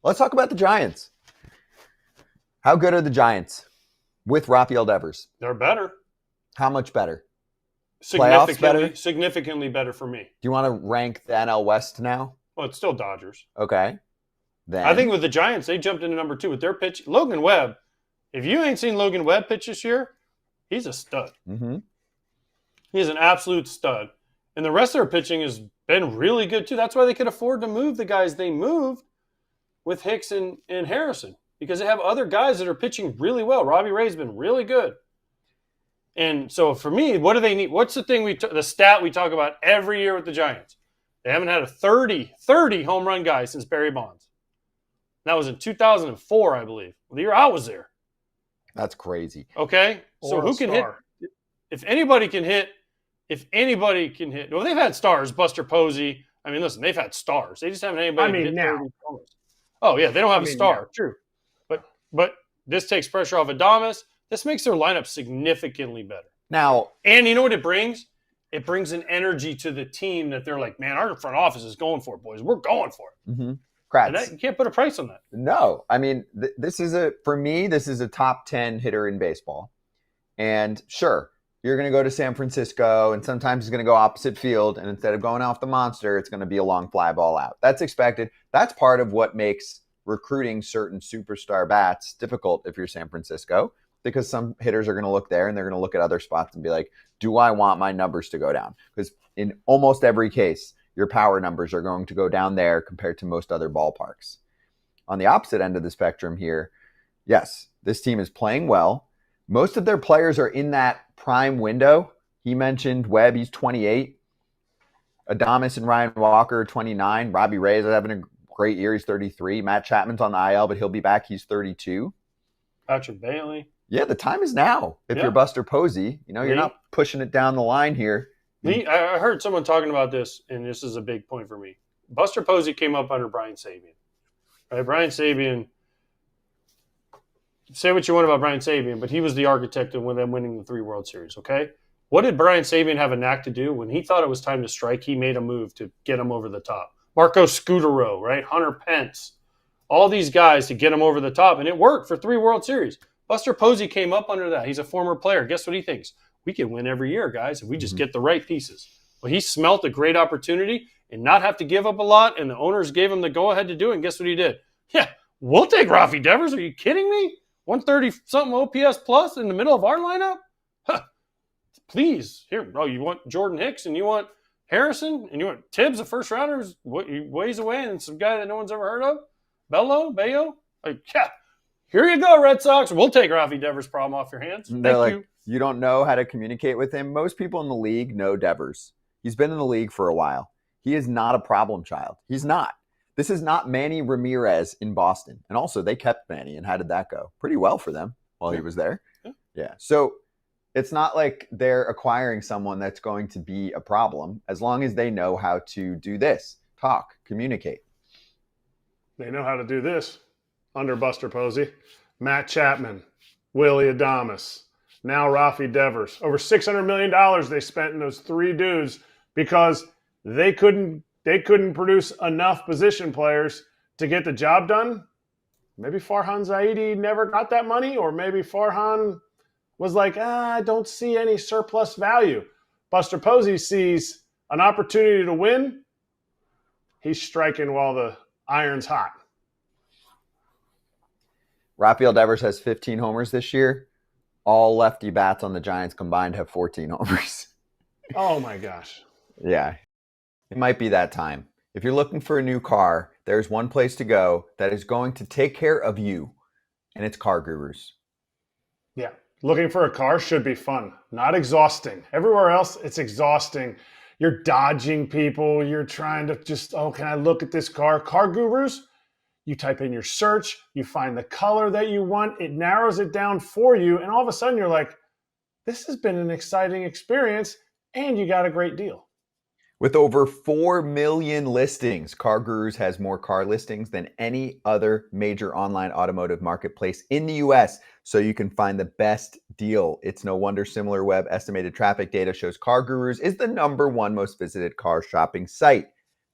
Let's talk about the Giants. How good are the Giants with Rafael Devers? They're better. How much better? Playoffs Significantly, better? significantly better for me. Do you want to rank the NL West now? Well, it's still Dodgers. Okay. Then I think with the Giants, they jumped into number 2 with their pitch. Logan Webb, if you ain't seen Logan Webb pitch this year, he's a stud. Mm-hmm. He's an absolute stud. And the rest of their pitching has been really good, too. That's why they could afford to move the guys they moved with Hicks and Harrison, because they have other guys that are pitching really well. Robbie Ray's been really good. And so for me, what do they need? What's the thing the stat we talk about every year with the Giants? They haven't had a 30 home run guy since Barry Bonds. That was in 2004, I believe. The year I was there. That's crazy. Okay? So who can hit? If anybody can hit. Well, they've had stars. Buster Posey. I mean, listen, they've had stars. They just haven't had anybody hit now. 30 homers. Oh, yeah, they don't have a star. Now. True. But this takes pressure off Adames. This makes their lineup significantly better. Now, and you know what it brings? It brings an energy to the team that they're like, man, our front office is going for it, boys. We're going for it. Mm-hmm. You can't put a price on that. No. I mean, this is a top 10 hitter in baseball. And sure, you're going to go to San Francisco, and sometimes he's going to go opposite field, and instead of going off the monster, it's going to be a long fly ball out. That's expected. That's part of what makes recruiting certain superstar bats difficult if you're San Francisco, because some hitters are going to look there, and they're going to look at other spots and be like, do I want my numbers to go down? Because in almost every case, your power numbers are going to go down there compared to most other ballparks. On the opposite end of the spectrum here, yes, this team is playing well. Most of their players are in that prime window. He mentioned Webb, he's 28. Adames and Ryan Walker are 29. Robbie Ray is having a great year. He's 33. Matt Chapman's on the IL, but he'll be back. He's 32. Patrick Bailey. Yeah, the time is now. If you're Buster Posey, you're not pushing it down the line here. I heard someone talking about this, and this is a big point for me. Buster Posey came up under Brian Sabean. Right? Brian Sabean, say what you want about Brian Sabean, but he was the architect of them winning the 3 World Series, okay? What did Brian Sabean have a knack to do? When he thought it was time to strike, he made a move to get him over the top. Marco Scutaro, right? Hunter Pence. All these guys to get him over the top, and it worked for 3 World Series. Buster Posey came up under that. He's a former player. Guess what he thinks? We can win every year, guys, if we just get the right pieces. Well, he smelt a great opportunity and not have to give up a lot, and the owners gave him the go-ahead to do it, and guess what he did? Yeah, we'll take Rafi Devers. Are you kidding me? 130-something OPS plus in the middle of our lineup? Huh. Please. Here, you want Jordan Hicks, and you want Harrison, and you want Tibbs, a first-rounder who's ways away, and some guy that no one's ever heard of? Bayo? Yeah. Here you go, Red Sox. We'll take Rafi Devers' problem off your hands. Thank you. You don't know how to communicate with him. Most people in the league know Devers. He's been in the league for a while. He is not a problem child. He's not. This is not Manny Ramirez in Boston. And also, they kept Manny, and how did that go? Pretty well for them while he was there. Yeah. So it's not like they're acquiring someone that's going to be a problem as long as they know how to do this. Talk, communicate. They know how to do this under Buster Posey. Matt Chapman, Willie Adames, now Rafi Devers. Over $600 million they spent in those 3 dudes because they couldn't produce enough position players to get the job done. Maybe Farhan Zaidi never got that money, or maybe Farhan was like, I don't see any surplus value. Buster Posey sees an opportunity to win. He's striking while the iron's hot. Rafael Devers has 15 homers this year. All lefty bats on the Giants combined have 14 homers. Oh, my gosh. Yeah. It might be that time. If you're looking for a new car, there's one place to go that is going to take care of you, and it's Car Gurus. Yeah. Looking for a car should be fun, not exhausting. Everywhere else, it's exhausting. You're dodging people. You're trying to just, can I look at this car? Car Gurus, you type in your search, you find the color that you want, it narrows it down for you, and all of a sudden you're like, this has been an exciting experience, and you got a great deal. With over 4 million listings, Car Gurus has more car listings than any other major online automotive marketplace in the U.S., so you can find the best deal. It's no wonder SimilarWeb estimated traffic data shows Car Gurus is the #1 most visited car shopping site.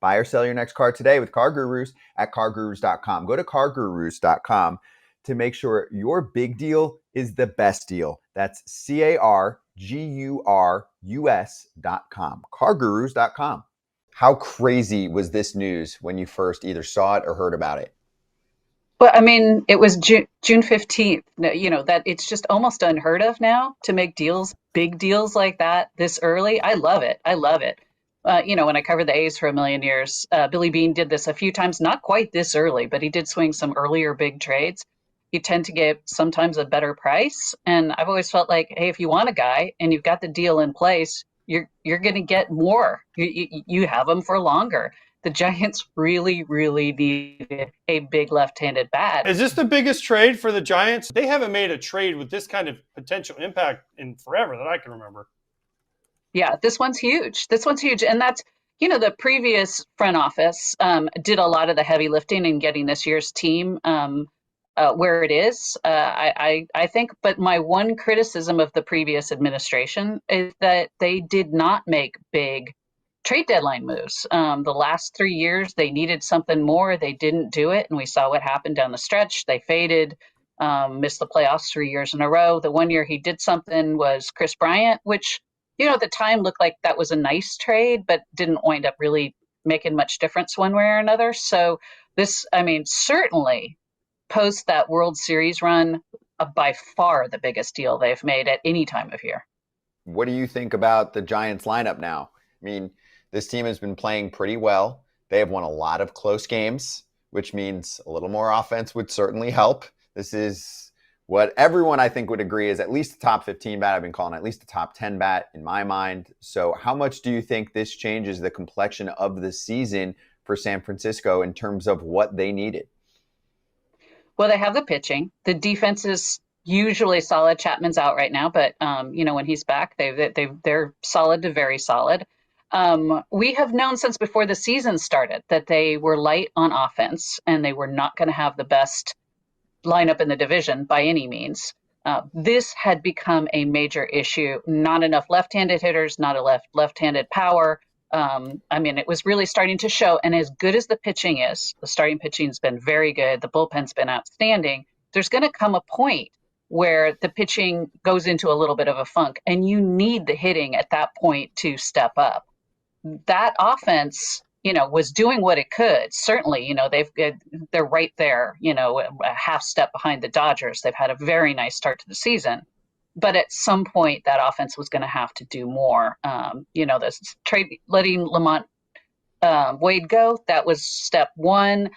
Buy or sell your next car today with Car Gurus at cargurus.com. Go to cargurus.com to make sure your big deal is the best deal. That's cargurus.com. Cargurus.com. How crazy was this news when you first either saw it or heard about it? Well, I mean, it was June 15th. That it's just almost unheard of now to make big deals like that this early. I love it. I love it. When I covered the A's for a million years, Billy Beane did this a few times, not quite this early, but he did swing some earlier big trades. You tend to get sometimes a better price. And I've always felt like, hey, if you want a guy and you've got the deal in place, you're going to get more. You have them for longer. The Giants really, really needed a big left-handed bat. Is this the biggest trade for the Giants? They haven't made a trade with this kind of potential impact in forever that I can remember. Yeah, this one's huge. And that's, the previous front office did a lot of the heavy lifting in getting this year's team where it is, I think. But my one criticism of the previous administration is that they did not make big trade deadline moves. The last 3 years, they needed something more. They didn't do it. And we saw what happened down the stretch. They faded, missed the playoffs 3 years in a row. The one year he did something was Chris Bryant, which, at the time looked like that was a nice trade, but didn't wind up really making much difference one way or another. So this, certainly post that World Series run, by far the biggest deal they've made at any time of year. What do you think about the Giants lineup now? This team has been playing pretty well. They have won a lot of close games, which means a little more offense would certainly help. This is what everyone, I think, would agree is at least a top 15 bat. I've been calling at least a top 10 bat in my mind. So how much do you think this changes the complexion of the season for San Francisco in terms of what they needed? Well, they have the pitching. The defense is usually solid. Chapman's out right now, but when he's back, they're solid to very solid. We have known since before the season started that they were light on offense and they were not going to have the best lineup in the division by any means. This had become a major issue. Not enough left-handed hitters, not a left-handed power. It was really starting to show. And as good as the pitching is, the starting pitching has been very good. The bullpen's been outstanding. There's going to come a point where the pitching goes into a little bit of a funk and you need the hitting at that point to step up. That offense, was doing what it could. Certainly, they're right there, a half step behind the Dodgers. They've had a very nice start to the season. But at some point, that offense was going to have to do more. This trade, letting Lamont Wade go, that was step one.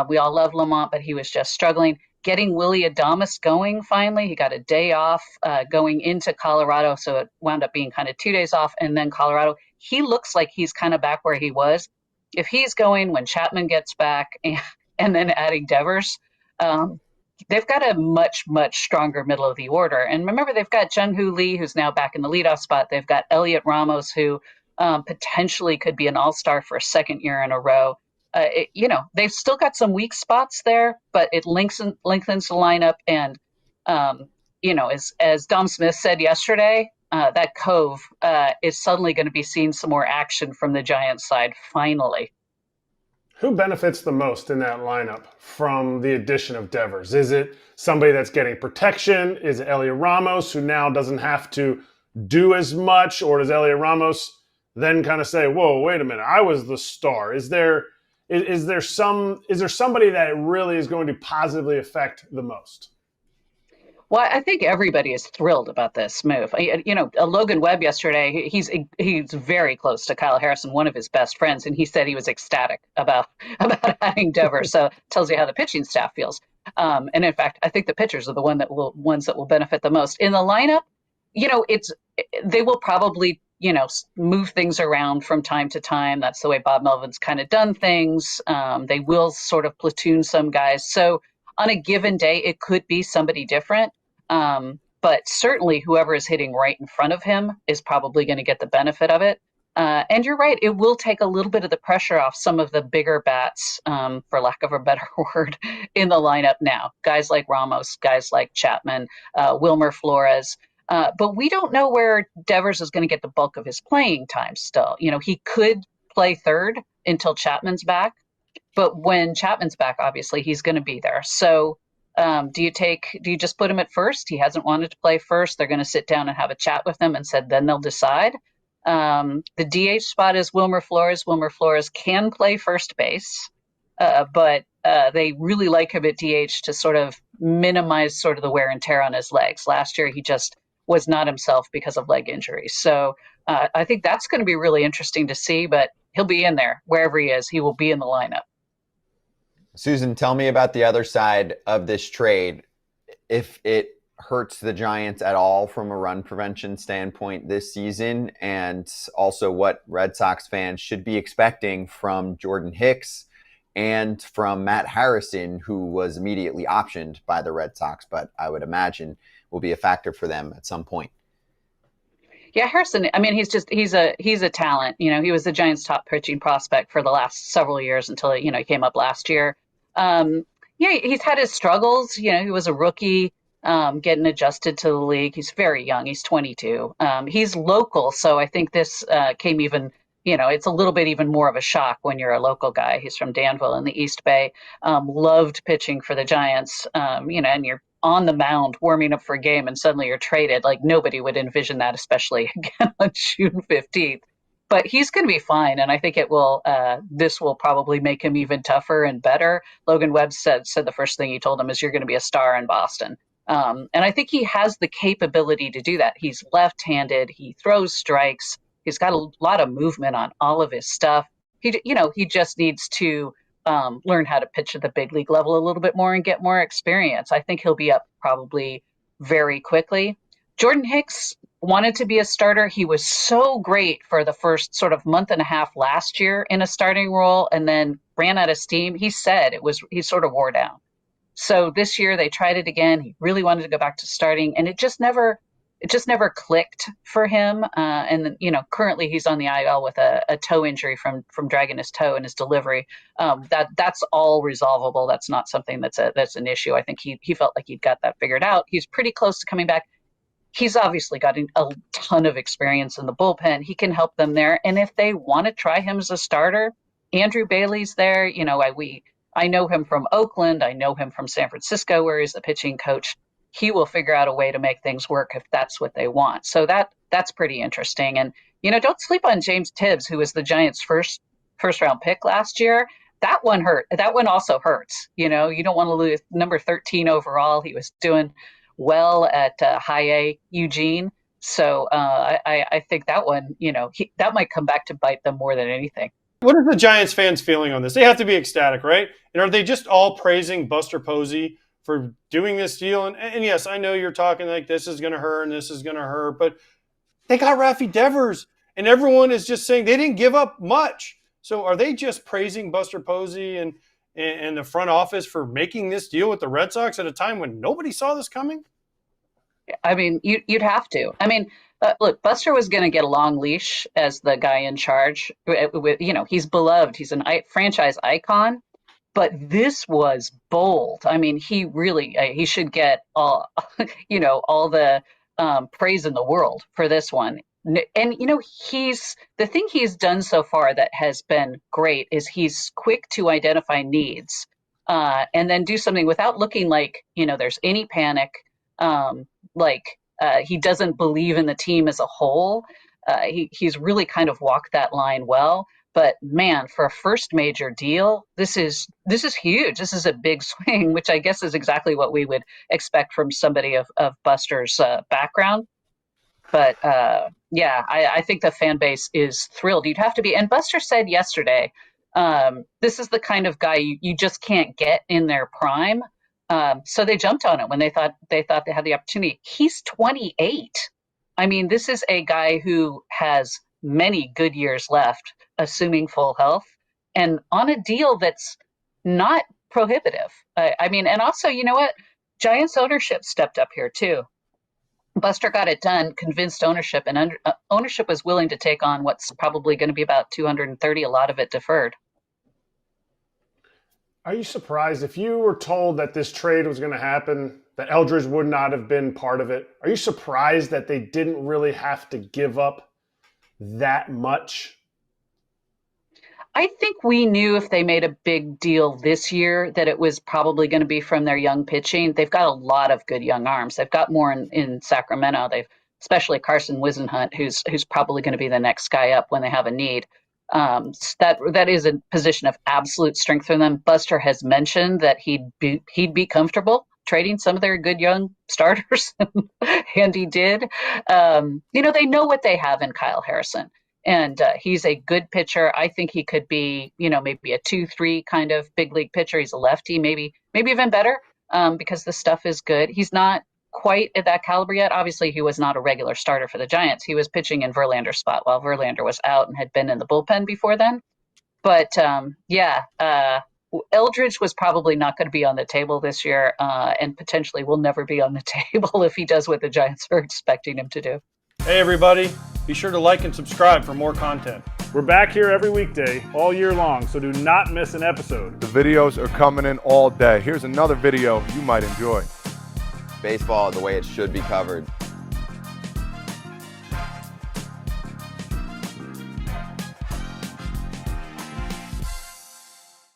We all love Lamont, but he was just struggling. Getting Willy Adames going finally. He got a day off going into Colorado, so it wound up being kind of 2 days off, and then Colorado. He looks like he's kind of back where he was. If he's going when Chapman gets back and then adding Devers, they've got a much, much stronger middle of the order. And remember, they've got Jung-Hoo Lee, who's now back in the leadoff spot. They've got Elliot Ramos, who potentially could be an all-star for a second year in a row. They've still got some weak spots there, but it lengthens the lineup. And, as Dom Smith said yesterday, that Cove is suddenly going to be seeing some more action from the Giants side, finally. Who benefits the most in that lineup from the addition of Devers? Is it somebody that's getting protection? Is it Elliot Ramos, who now doesn't have to do as much? Or does Elliot Ramos then kind of say, whoa, wait a minute, I was the star? Is there somebody that really is going to positively affect the most? Well, I think everybody is thrilled about this move. Logan Webb yesterday, he's very close to Kyle Harrison, one of his best friends, and he said he was ecstatic about adding Devers. So it tells you how the pitching staff feels. And in fact, I think the pitchers are the ones that will benefit the most in the lineup. They will probably move things around from time to time. That's the way Bob Melvin's kind of done things. They will sort of platoon some guys. So on a given day, it could be somebody different. But certainly whoever is hitting right in front of him is probably going to get the benefit of it. And you're right, it will take a little bit of the pressure off some of the bigger bats, for lack of a better word, in the lineup now. Guys like Ramos, guys like Chapman, Wilmer Flores. But we don't know where Devers is going to get the bulk of his playing time still. He could play third until Chapman's back. But when Chapman's back, obviously he's going to be there. So do you just put him at first? He hasn't wanted to play first. They're going to sit down and have a chat with him and said then they'll decide. The DH spot is Wilmer Flores. Wilmer Flores can play first base, but they really like him at DH to sort of minimize sort of the wear and tear on his legs. Last year, he just was not himself because of leg injuries. So I think that's going to be really interesting to see, but he'll be in there wherever he is. He will be in the lineup. Susan, tell me about the other side of this trade. If it hurts the Giants at all from a run prevention standpoint this season, and also what Red Sox fans should be expecting from Jordan Hicks and from Matt Harrison, who was immediately optioned by the Red Sox, but I would imagine will be a factor for them at some point. Yeah, Harrison, I mean, he's a talent. You know, he was the Giants' top pitching prospect for the last several years until, you know, he came up last year. Yeah, he's had his struggles. You know, he was a rookie, getting adjusted to the league. He's very young. He's 22. He's local, so I think this came even, you know, it's a little bit even more of a shock when you're a local guy. He's from Danville in the East Bay, loved pitching for the Giants, you know, and you're on the mound warming up for a game and suddenly you're traded. Like nobody would envision that, especially again on June 15th. But he's going to be fine, and I think it will. This will probably make him even tougher and better. Logan Webb said the first thing he told him is, "You're going to be a star in Boston," and I think he has the capability to do that. He's left-handed. He throws strikes. He's got a lot of movement on all of his stuff. He just needs to learn how to pitch at the big league level a little bit more and get more experience. I think he'll be up probably very quickly. Jordan Hicks wanted to be a starter. He was so great for the first sort of month and a half last year in a starting role and then ran out of steam. He said he sort of wore down. So this year they tried it again. He really wanted to go back to starting, and it just never clicked for him. And then, you know, currently he's on the IL with a toe injury from dragging his toe in his delivery. That's all resolvable. That's not something that's an issue. I think he felt like he'd got that figured out. He's pretty close to coming back. He's obviously got a ton of experience in the bullpen. He can help them there. And if they want to try him as a starter, Andrew Bailey's there. You know, I know him from Oakland. I know him from San Francisco, where he's the pitching coach. He will figure out a way to make things work if that's what they want. So that's pretty interesting. And, you know, don't sleep on James Tibbs, who was the Giants' first round pick last year. That one hurt. That one also hurts. You know, you don't want to lose number 13 overall. He was doing well at high A Eugene. So I think that one, you know, that might come back to bite them more than anything. What are the Giants fans feeling on this? They have to be ecstatic, right? And are they just all praising Buster Posey for doing this deal? And yes, I know you're talking like this is going to hurt and this is going to hurt, but they got Rafael Devers, and everyone is just saying they didn't give up much. So are they just praising Buster Posey and the front office for making this deal with the Red Sox at a time when nobody saw this coming? I mean, you'd have to. I mean, look, Buster was going to get a long leash as the guy in charge. You know, he's beloved. He's a franchise icon. But this was bold. I mean, he should get all the praise in the world for this one. And, you know, the thing he's done so far that has been great is he's quick to identify needs and then do something without looking like, you know, there's any panic. He doesn't believe in the team as a whole. He's really kind of walked that line well. But man, for a first major deal, this is huge. This is a big swing, which I guess is exactly what we would expect from somebody of Buster's background. But I think the fan base is thrilled. You'd have to be. And Buster said yesterday, this is the kind of guy you just can't get in their prime. So they jumped on it when they thought they had the opportunity. He's 28. I mean, this is a guy who has many good years left, assuming full health, and on a deal that's not prohibitive. I mean, and also, you know what? Giants ownership stepped up here too. Buster got it done, convinced ownership, and ownership was willing to take on what's probably going to be about 230, a lot of it deferred. Are you surprised if you were told that this trade was going to happen, that Eldridge would not have been part of it? Are you surprised that they didn't really have to give up that much? I think we knew if they made a big deal this year that it was probably going to be from their young pitching. They've got a lot of good young arms. They've got more in Sacramento. They've especially Carson Wisenhunt, who's probably going to be the next guy up when they have a need. That is a position of absolute strength for them. Buster has mentioned that he'd be comfortable trading some of their good young starters, and he did. They know what they have in Kyle Harrison. And he's a good pitcher. I think he could be, maybe a 2-3 kind of big league pitcher. He's a lefty, maybe even better, because the stuff is good. He's not quite at that caliber yet. Obviously, he was not a regular starter for the Giants. He was pitching in Verlander's spot while Verlander was out and had been in the bullpen before then. But Eldridge was probably not going to be on the table this year, and potentially will never be on the table if he does what the Giants are expecting him to do. Hey, everybody. Be sure to like and subscribe for more content. We're back here every weekday, all year long, so do not miss an episode. The videos are coming in all day. Here's another video you might enjoy. Baseball the way it should be covered.